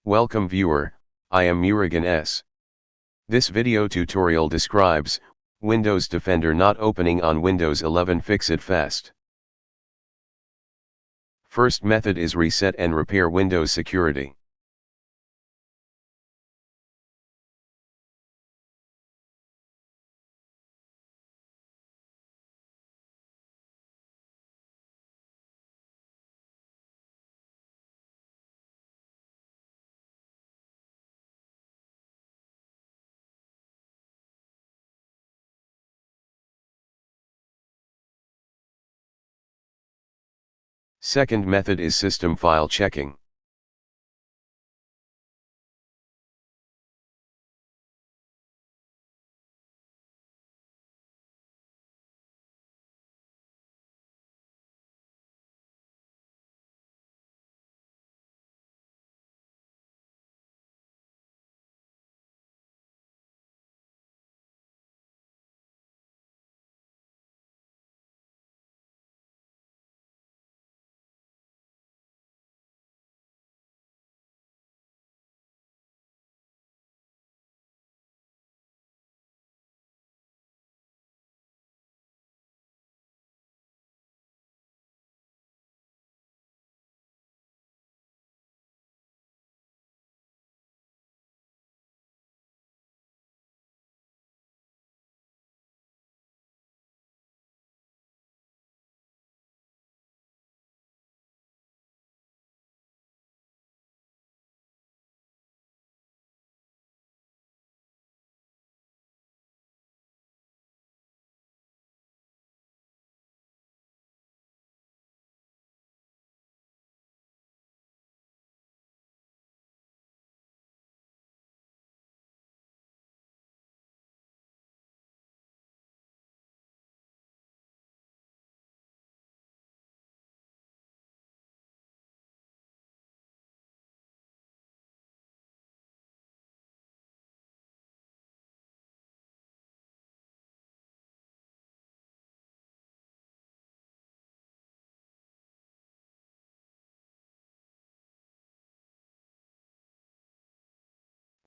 Welcome viewer, I am Murugan S. This video tutorial describes Windows Defender not opening on Windows 11. Fix it fast. First method is reset and repair Windows security. Second method is system file checking.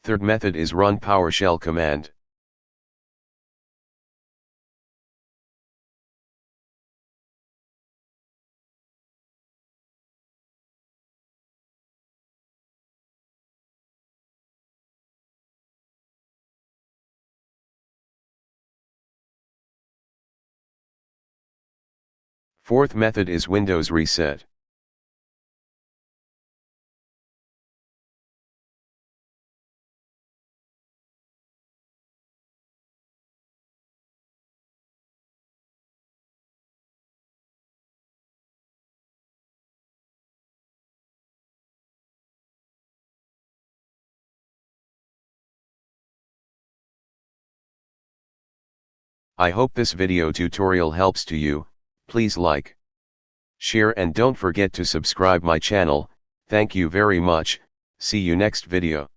Third method is run PowerShell command. Fourth method is Windows reset. I hope this video tutorial helps to you. Please like, share and don't forget to subscribe my channel. Thank you very much. See you next video.